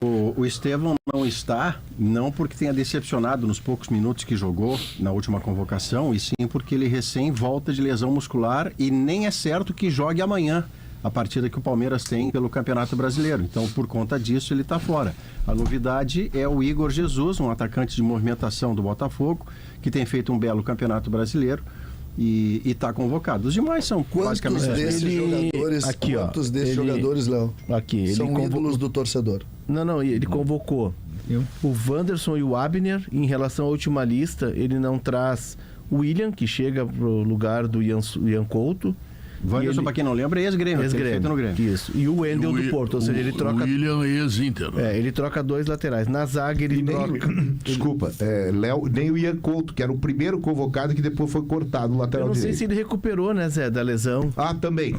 O Estevão não está, não porque tenha decepcionado nos poucos minutos que jogou na última convocação, e sim porque ele recém volta de lesão muscular e nem é certo que jogue amanhã a partida que o Palmeiras tem pelo Campeonato Brasileiro. Então, por conta disso, ele está fora. A novidade é o Igor Jesus, um atacante de movimentação do Botafogo, que tem feito um belo Campeonato Brasileiro e está convocado. Os demais são basicamente... Quantos desses jogadores, Léo, são ídolos do torcedor? Não, ele convocou o Wanderson e o Abner. Em relação à última lista, ele não traz o William, que chega pro lugar do Ian Couto. Wanderson, para quem não lembra, é ex-Grêmio. No Grêmio. Isso. E o Wendel do Porto, ou seja, ele troca... O William é ex-Inter. Ele troca 2 laterais. Na zaga ele troca... Desculpa, Léo, nem o Ian Couto, que era o primeiro convocado que depois foi cortado no lateral direito. Eu não sei se ele recuperou, né, Zé, da lesão. Também.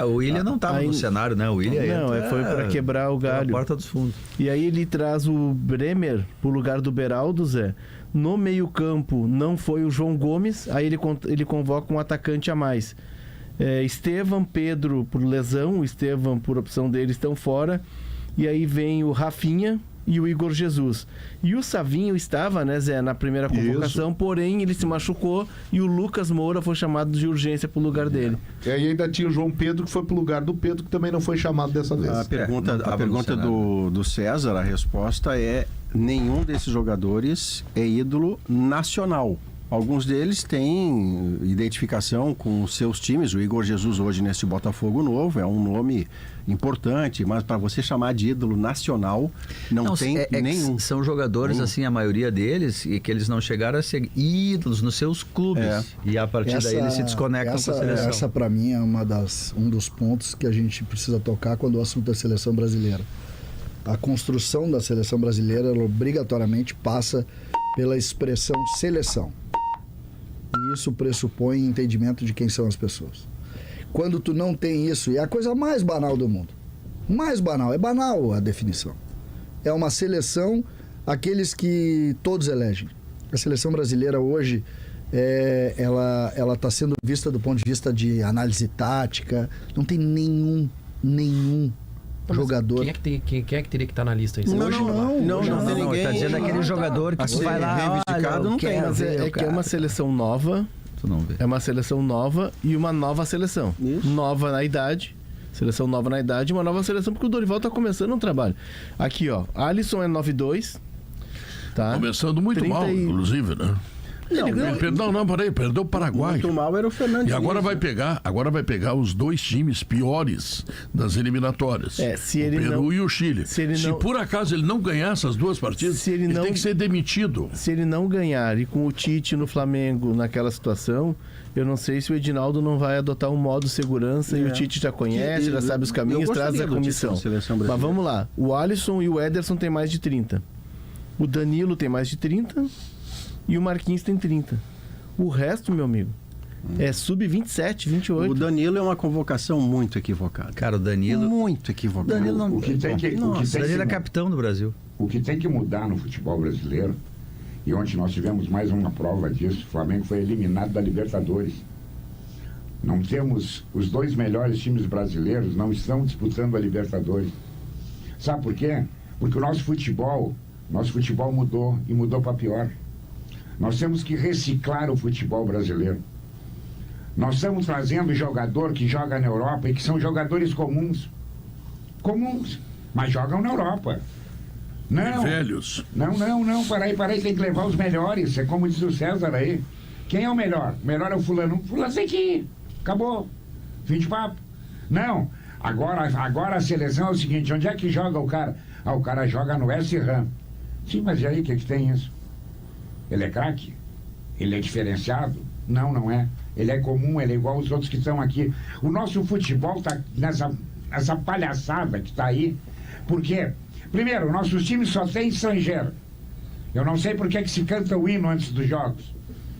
O William não estava no cenário, né? O William foi para quebrar o galho. A porta dos fundos. E aí ele traz o Bremer pro lugar do Beraldo, Zé. No meio-campo não foi o João Gomes, aí ele convoca um atacante a mais. Estevam, Pedro por lesão, o Estevam por opção dele estão fora, e aí vem o Rafinha e o Igor Jesus. E o Savinho estava, né, Zé, na primeira convocação, porém ele se machucou e o Lucas Moura foi chamado de urgência pro lugar dele. E ainda tinha o João Pedro, que foi pro lugar do Pedro, que também não foi chamado dessa vez. A pergunta do César, a resposta é: nenhum desses jogadores é ídolo nacional. Alguns deles têm identificação com seus times. O Igor Jesus hoje nesse Botafogo novo é um nome importante, mas para você chamar de ídolo nacional, não tem nenhum. São jogadores, assim, a maioria deles, e que eles não chegaram a ser ídolos nos seus clubes. E a partir daí eles se desconectam com a seleção. Essa para mim é um dos pontos que a gente precisa tocar quando o assunto é seleção brasileira. A construção da seleção brasileira, ela obrigatoriamente passa pela expressão seleção. E isso pressupõe entendimento de quem são as pessoas. Quando tu não tem isso, e é a coisa mais banal do mundo. Mais banal, é banal a definição. É uma seleção, aqueles que todos elegem. A seleção brasileira hoje, ela está sendo vista do ponto de vista de análise tática. Não tem nenhum jogador. Quem é que teria que estar na lista aí? Não tem ninguém. Tá dizendo aquele jogador que tu vai lá, reivindicado, não tem. Mas que é uma seleção nova. Tu não vê. É uma seleção nova e uma nova seleção. Isso. Nova na idade. Seleção nova na idade e uma nova seleção, porque o Dorival tá começando um trabalho. Aqui, ó. Alisson é 9-2. Tá? Começando muito mal, inclusive, né? Perdeu o Paraguai. Muito mal era o Fernando. E agora vai pegar os 2 times piores das eliminatórias. O Peru e o Chile. Se por acaso ele não ganhar essas 2 partidas, ele tem que ser demitido. Se ele não ganhar, e com o Tite no Flamengo naquela situação, eu não sei se o Edinaldo não vai adotar um modo segurança, e o Tite já conhece, já sabe os caminhos, traz a comissão. Mas vamos lá, o Alisson e o Ederson tem mais de 30. O Danilo tem mais de 30 e o Marquinhos tem 30. O resto, meu amigo, é sub-27, 28. O Danilo é uma convocação muito equivocada. Cara, o Danilo... Muito equivocada. Danilo não... O Danilo é capitão do Brasil. O que tem que mudar no futebol brasileiro, e ontem nós tivemos mais uma prova disso, o Flamengo foi eliminado da Libertadores. Não temos... Os 2 melhores times brasileiros não estão disputando a Libertadores. Sabe por quê? Porque o nosso futebol mudou, e mudou para pior. Nós temos que reciclar o futebol brasileiro. Nós estamos trazendo jogador que joga na Europa e que são jogadores comuns, mas jogam na Europa. Não. Velhos. Não, peraí, tem que levar os melhores, é como diz o César aí. Quem é o melhor? O melhor é o fulano. Fulano tem que ir. Acabou. Fim de papo. Não. Agora a seleção é o seguinte, onde é que joga o cara? O cara joga no West Ham. Sim, mas e aí, o que tem isso? Ele é craque? Ele é diferenciado? Não é. Ele é comum, ele é igual aos outros que estão aqui. O nosso futebol está nessa palhaçada que está aí. Por quê? Primeiro, nossos times só tem estrangeiro. Eu não sei por que se canta o hino antes dos jogos.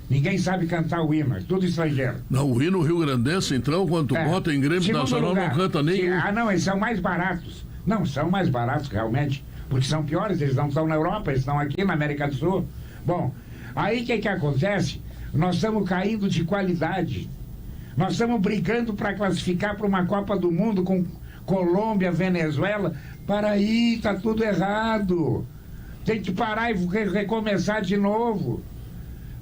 Ninguém sabe cantar o hino, é tudo estrangeiro. Não, o hino rio-grandense, então, quando tu bota em Grêmio Nacional, não canta nem... Não, eles são mais baratos. Não, são mais baratos realmente, porque são piores, eles não estão na Europa, eles estão aqui na América do Sul. Bom, aí o que acontece? Nós estamos caindo de qualidade. Nós estamos brigando para classificar para uma Copa do Mundo com Colômbia, Venezuela, Para aí, tá tudo errado. Tem que parar e recomeçar de novo.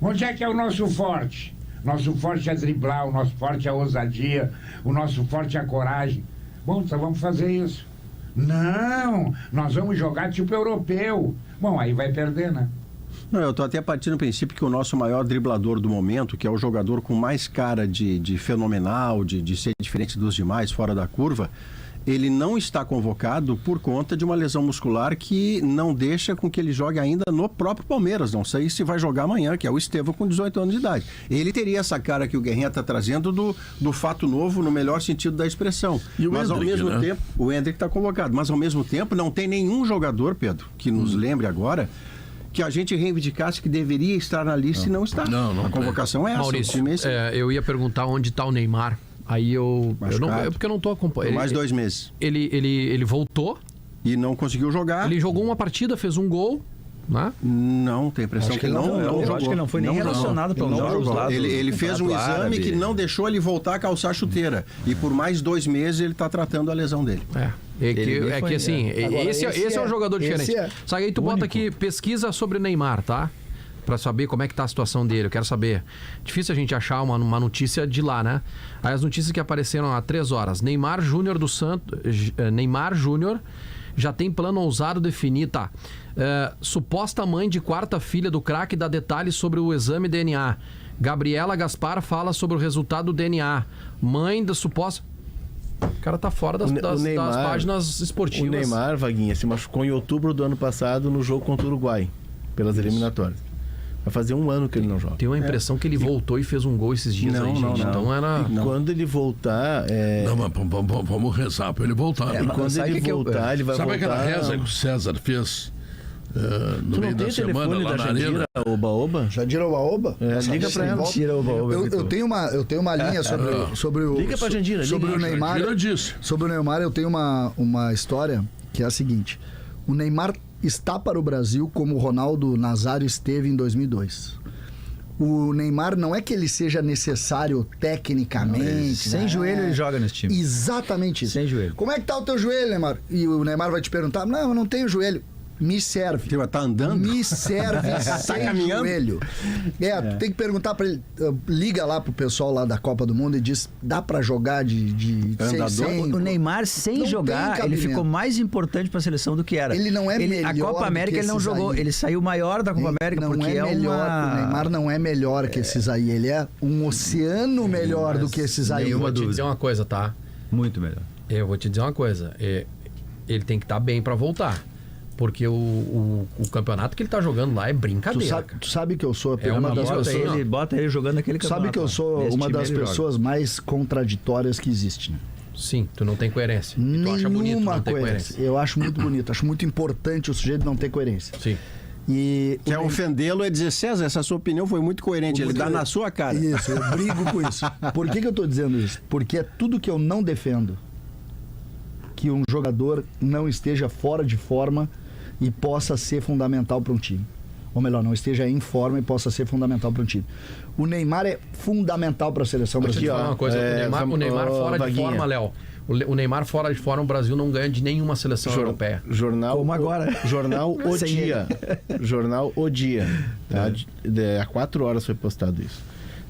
Onde é que é o nosso forte? Nosso forte é driblar, o nosso forte é a ousadia, o nosso forte é a coragem. Bom, então vamos fazer isso. Não, nós vamos jogar tipo europeu. Bom, aí vai perder, né? Não, eu estou até partindo do princípio que o nosso maior driblador do momento, que é o jogador com mais cara de fenomenal, de ser diferente dos demais, fora da curva, ele não está convocado por conta de uma lesão muscular que não deixa com que ele jogue ainda no próprio Palmeiras. Não sei se vai jogar amanhã, que é o Estevão com 18 anos de idade. Ele teria essa cara que o Guerrinha está trazendo do fato novo, no melhor sentido da expressão. E o mas Endrick, ao mesmo tempo, o Endrick está convocado, mas ao mesmo tempo não tem nenhum jogador, Pedro, que nos lembre agora, que a gente reivindicasse que deveria estar na lista e não está. Não a convocação é essa. Maurício, eu ia perguntar onde está o Neymar. Aí porque eu não tô acompanhando. Mais 2 meses. Ele voltou. E não conseguiu jogar. Ele jogou uma partida, fez um gol, né? Não, tem a impressão que ele não jogou. Eu acho que ele não foi nem relacionado pelos jogos lá. Ele fez um exame que não deixou ele voltar a calçar a chuteira. E por mais 2 meses ele está tratando a lesão dele. Esse é um jogador diferente. Só que aí tu bota aqui pesquisa sobre o Neymar, tá? Pra saber como é que tá a situação dele, eu quero saber. Difícil a gente achar uma notícia de lá, né? Aí as notícias que apareceram há 3 horas. Neymar Júnior do Santos. Neymar Júnior já tem plano ousado definir, tá? Suposta mãe de 4ª filha do craque dá detalhes sobre o exame DNA. Gabriela Gaspar fala sobre o resultado do DNA. Mãe da suposta... O cara tá fora das páginas esportivas. O Neymar, Vaguinha, se machucou em outubro do ano passado no jogo contra o Uruguai, pelas eliminatórias. Vai fazer 1 ano que ele não joga. Tenho a impressão que ele voltou e fez um gol esses dias aí, gente. Então era... Quando ele voltar... Não, mas vamos rezar pra ele voltar. Quando ele voltar, ele vai voltar... Sabe aquela reza que o César fez no meio da semana lá na Arena? Oba-oba? Jandira Oba-oba? Liga pra ela. Eu tenho uma linha sobre o... Liga pra Jandira. Sobre o Neymar. Sobre o Neymar, eu tenho uma história que é a seguinte. O Neymar está para o Brasil como o Ronaldo Nazário esteve em 2002. O Neymar não é que ele seja necessário tecnicamente. Sem joelho ele joga nesse time. Exatamente isso. Sem joelho. Como é que tá o teu joelho, Neymar? E o Neymar vai te perguntar: não, eu não tenho joelho. Me serve. Tá andando? Me serve sem joelho. Tu tem que perguntar pra ele. Liga lá pro pessoal lá da Copa do Mundo e diz: dá pra jogar sem o Neymar sem jogar, ele ficou mais importante pra seleção do que era. Ele não é melhor. A Copa América ele não jogou. Ele saiu maior da Copa América porque é melhor. O Neymar não é melhor que esses aí. Ele é um oceano melhor do que esses aí. Eu vou te dizer uma coisa, tá? Muito melhor. Eu vou te dizer uma coisa. Ele tem que estar bem pra voltar. Porque o campeonato que ele tá jogando lá é brincadeira. Tu sabe que eu sou uma das pessoas... Bota ele jogando aquele campeonato. Sabe que eu sou uma das pessoas mais contraditórias que existe, né? Sim, tu não tem coerência. E tu acha bonito não ter coerência. Eu acho muito bonito. Acho muito importante o sujeito não ter coerência. Sim. E quer ofendê-lo é dizer: César, essa sua opinião foi muito coerente. Ele dá na sua cara. Isso, eu brigo com isso. Por que eu tô dizendo isso? Porque é tudo que eu não defendo. Que um jogador não esteja fora de forma e possa ser fundamental para um time. Ou melhor, não esteja em forma e possa ser fundamental para um time. O Neymar é fundamental para a seleção brasileira. Uma coisa, o Neymar fora de forma, Léo. O Neymar fora de forma, o Brasil não ganha de nenhuma seleção europeia. Como agora. Jornal O Dia. Jornal O Dia. Tá? Há 4 horas foi postado isso.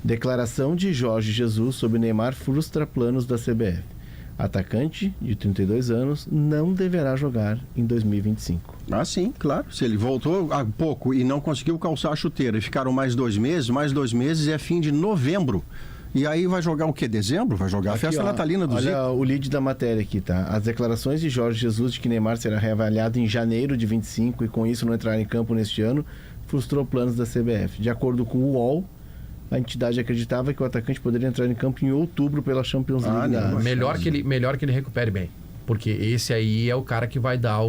Declaração de Jorge Jesus sobre Neymar frustra planos da CBF. Atacante de 32 anos não deverá jogar em 2025. Ah, sim, claro. Se ele voltou há pouco e não conseguiu calçar a chuteira e ficaram mais 2 meses é fim de novembro. E aí vai jogar o quê? Dezembro? Vai jogar aqui, a festa natalina do Zico. Olha o lead da matéria aqui, tá? As declarações de Jorge Jesus de que Neymar será reavaliado em janeiro de 25 e com isso não entrar em campo neste ano, frustrou planos da CBF. De acordo com o UOL, a entidade acreditava que o atacante poderia entrar em campo em outubro pela Champions League. Melhor que ele recupere bem. Porque esse aí é o cara que vai dar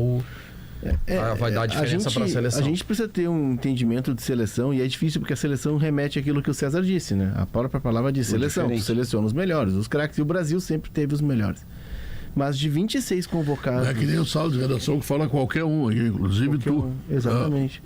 vai dar a diferença para a seleção. A gente precisa ter um entendimento de seleção e é difícil porque a seleção remete àquilo que o César disse, né? A própria palavra diz seleção. Tu seleciona os melhores, os craques. E o Brasil sempre teve os melhores. Mas de 26 convocados... É que nem o sala de redação que fala qualquer um aqui, inclusive tu. Exatamente.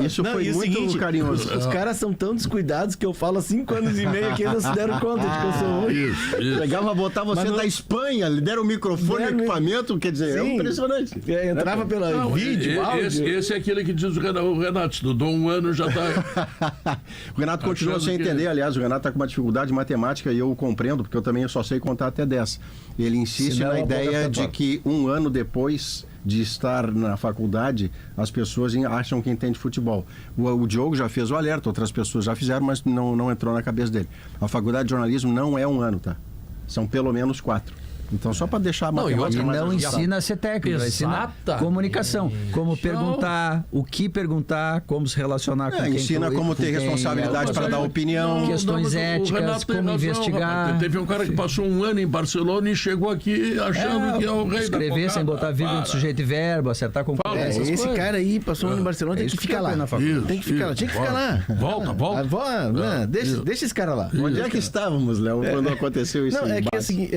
Isso foi muito seguinte, carinhoso. Os caras são tão descuidados que eu falo há 5 anos e meio que eles não se deram conta de que eu sou ruim. Isso. Pegava, botar você da Espanha, lhe deram o microfone, o equipamento, quer dizer, é impressionante. Entrava pela vídeo, áudio. Esse é aquele que diz o Renato, estudou um ano, já tá... O Renato continua sem entender, aliás, o Renato tá com uma dificuldade de matemática e eu o compreendo, porque eu também só sei contar até 10. Ele insiste na ideia de que um ano depois de estar na faculdade, as pessoas acham que entende futebol. O Diogo já fez o alerta, outras pessoas já fizeram, mas não entrou na cabeça dele. A faculdade de jornalismo não é um ano, tá? São pelo menos 4. Então, só para deixar a matemática mais não ensina a ser técnico, ensina comunicação. Como perguntar, o que perguntar, como se relacionar com quem... Ensina como ter responsabilidade para dar opinião. Questões éticas, como investigar. Teve um cara que passou um ano em Barcelona e chegou aqui achando que é o rei da escrever sem botar vírgula de sujeito e verbo, acertar com... Esse cara aí passou um ano em Barcelona, tem que ficar lá. Tem que ficar lá, tinha que ficar lá. Volta. Deixa esse cara lá. Onde é que estávamos, Léo, quando aconteceu isso? Não, é que assim...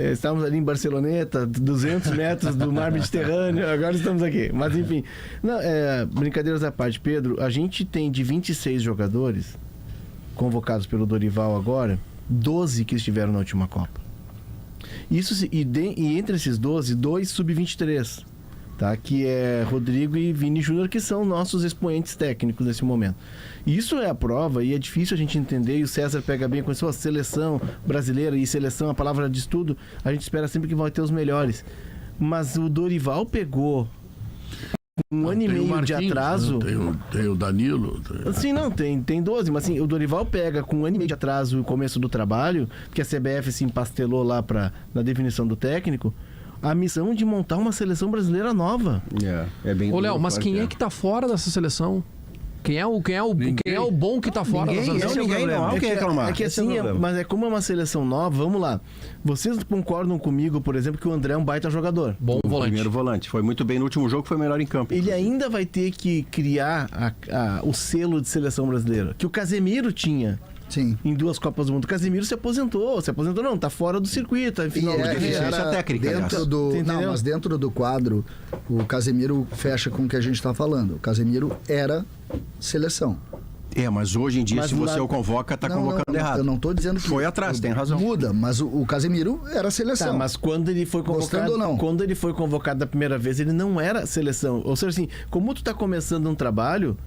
Estávamos ali em Barceloneta, 200 metros do mar Mediterrâneo, agora estamos aqui. Mas enfim, não, brincadeiras à parte, Pedro, a gente tem de 26 jogadores convocados pelo Dorival agora, 12 que estiveram na última Copa. E entre esses 12, 2 sub-23, tá? Que é Rodrigo e Vini Júnior, que são nossos expoentes técnicos nesse momento. Isso é a prova e é difícil a gente entender, e o César pega bem com a sua seleção brasileira, e seleção, a palavra diz tudo, a gente espera sempre que vai ter os melhores. Mas o Dorival pegou um ano e meio de atraso. Tem o Danilo. Sim, não, tem 12, mas assim, o Dorival pega com um ano e meio de atraso o começo do trabalho, que a CBF se empastelou lá na definição do técnico, a missão de montar uma seleção brasileira nova. É bem. Ô, Léo, mas quem é que tá fora dessa seleção? Quem é o bom que tá fora da seleção? Ninguém não quer reclamar. É que assim, mas como é uma seleção nova, vamos lá. Vocês concordam comigo, por exemplo, que o André é um baita jogador? Bom volante. Primeiro volante. Foi muito bem no último jogo, foi melhor em campo. Ele ainda vai ter que criar o selo de seleção brasileira, que o Casemiro tinha. Sim. Em 2 Copas do Mundo. O Casemiro se aposentou não, tá fora do circuito, tá em final de deficiência técnica. Mas dentro do quadro, o Casemiro fecha com o que a gente tá falando. O Casemiro era seleção. Mas hoje em dia, se você o convoca, tá convocando errado. Eu não tô dizendo que... Foi atrás, tem razão. Muda, mas o Casemiro era seleção. Tá, mas quando ele foi convocado... Quando ele foi convocado da primeira vez, ele não era seleção. Ou seja, assim, como tu tá começando um trabalho...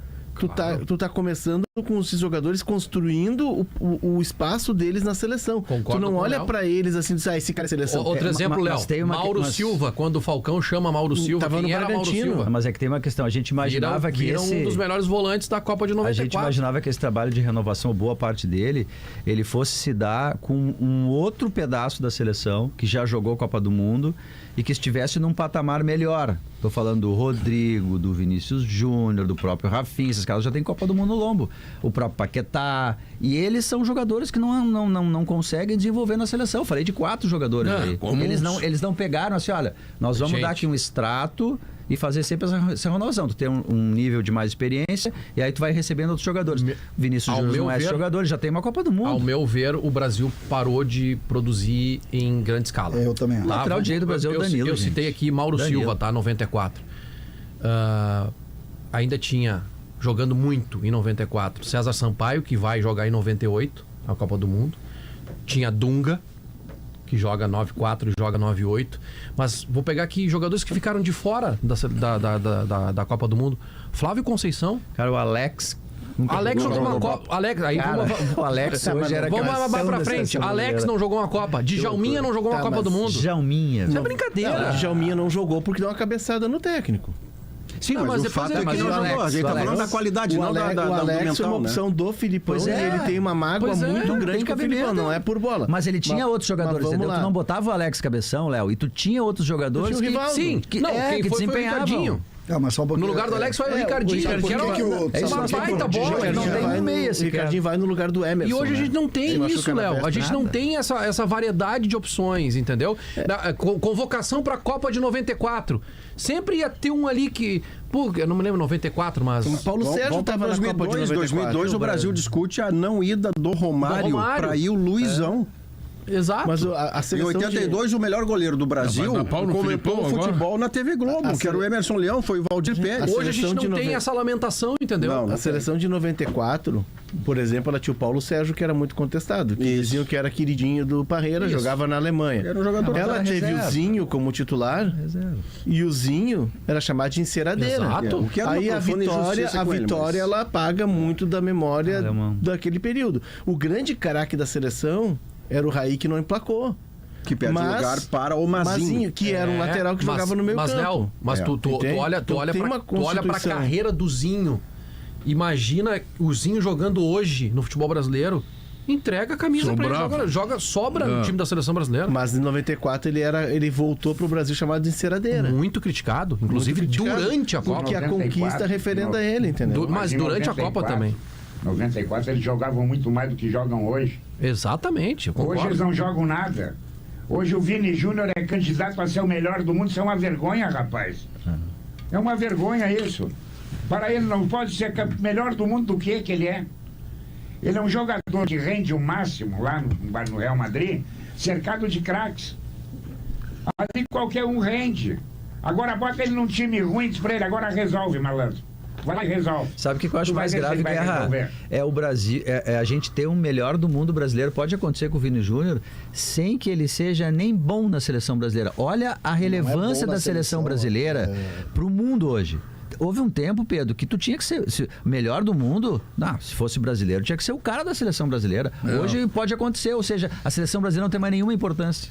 Tu tá começando com esses jogadores construindo o espaço deles na seleção. Concordo, tu não olha pra eles assim e diz, esse cara é seleção. Outro exemplo, Léo, Mauro Silva, quando o Falcão chama Mauro Silva, quem era Mauro Silva? Mas é que tem uma questão, a gente imaginava que um dos melhores volantes da Copa de 94. A gente imaginava que esse trabalho de renovação, boa parte dele, ele fosse se dar com um outro pedaço da seleção, que já jogou a Copa do Mundo, e que estivesse num patamar melhor. Estou falando do Rodrigo, do Vinícius Júnior, do próprio Rafinha, esses caras já têm Copa do Mundo no lombo. O próprio Paquetá. E eles são jogadores que não conseguem desenvolver na seleção. Eu falei de 4 jogadores aí. Eles não pegaram assim, olha, nós vamos dar aqui um extrato e fazer sempre essa renovação. Tu tem um nível de mais experiência e aí tu vai recebendo outros jogadores. Vinícius Júnior não é esse jogador, ele já tem uma Copa do Mundo. Ao meu ver, o Brasil parou de produzir em grande escala. Eu também acho. O lateral direito do Brasil é o Danilo. Eu citei aqui Mauro Silva, tá? 94. Ainda tinha, jogando muito em 94, César Sampaio, que vai jogar em 98, a Copa do Mundo. Tinha Dunga, que joga 9-4 e joga 9-8. Mas vou pegar aqui jogadores que ficaram de fora da Copa do Mundo. Flávio Conceição. Cara, o Alex jogou uma Copa. O Alex hoje era vamos pra frente. Alex não jogou uma Copa. Djalminha não jogou uma Copa do Mundo. Djalminha. Isso é brincadeira. Djalminha não jogou porque deu uma cabeçada no técnico. Sim, mas o fato é que não jogou. A gente tá falando da qualidade, não da o Alex é uma opção do Filipão e ele tem uma mágoa muito grande com o Filipão, não é por bola. Mas ele tinha outros jogadores, entendeu? Tu não botava o Alex Cabeção, Léo, e tu tinha outros jogadores que desempenhavam. Mas só um pouquinho. No lugar do Alex vai o Ricardinho, que era uma baita bola. O Ricardinho vai no lugar do Emerson. E hoje a gente não tem isso, Léo. A gente não tem essa variedade de opções, entendeu? Convocação pra Copa de 94. Sempre ia ter um ali que... Pô, eu não me lembro 94, mas... O Paulo Sérgio estava na Copa de 2002 o Brasil discute a não ida do Romário para ir o Luizão. Exato. Mas a Em seleção 82, o melhor goleiro do Brasil Vai dar pau no comentou Filipão o futebol na TV Globo, que era o Emerson Leão, foi o Valdir Pérez. Hoje a gente seleção não de tem essa lamentação, entendeu? Não, A seleção de 94, por exemplo, ela tinha o Paulo Sérgio, que era muito contestado. Que Isso. diziam que era queridinho do Parreira, Isso. jogava na Alemanha. Era um jogador Ela teve reserva. o Zinho como titular e o Zinho era chamado de enceradeira. Exato. O que era uma Aí a profunda Vitória, injustiça com ele, Vitória mas- ela apaga muito da memória Alemão. daquele período. O grande craque da seleção era o Raí, que não emplacou. que perde Mas- lugar para o Mazinho. Que era um lateral que jogava no meio mas, campo. Léo, mas É. tu Entende? olha Então tem uma pra constituição. carreira do Zinho. Imagina o Zinho jogando hoje no futebol brasileiro. Entrega a camisa pra Sobrava. ele, sobra no time da seleção brasileira. Mas em 94 ele voltou pro Brasil chamado de enceradeira. Muito criticado, inclusive Muito criticado, durante a Copa. Porque a 94, conquista referenda ele, entendeu? Mas em durante a Copa 94, também. 94 eles jogavam muito mais do que jogam hoje. Exatamente, eu Hoje eles concordo. não jogam nada. Hoje o Vini Júnior é candidato a ser o melhor do mundo. Isso é uma vergonha, rapaz. É uma vergonha isso. Para ele não pode ser melhor do mundo do que ele é. Ele é um jogador que rende o máximo lá no Real Madrid, cercado de craques. Ali qualquer um rende. Agora bota ele num time ruim, diz pra ele, agora resolve, malandro. Vai lá e resolve. Sabe o que eu acho Tu vai mais ver se grave, ele vai Guerra? resolver. É o Brasil, é a gente ter um melhor do mundo brasileiro. Pode acontecer com o Vini Júnior sem que ele seja nem bom na seleção brasileira. Olha a relevância bom na da seleção seleção, brasileira para o mundo hoje. Houve um tempo, Pedro, que tu tinha que ser o melhor do mundo. Não, se fosse brasileiro, tinha que ser o cara da seleção brasileira. Hoje pode acontecer, ou seja, a seleção brasileira não tem mais nenhuma importância.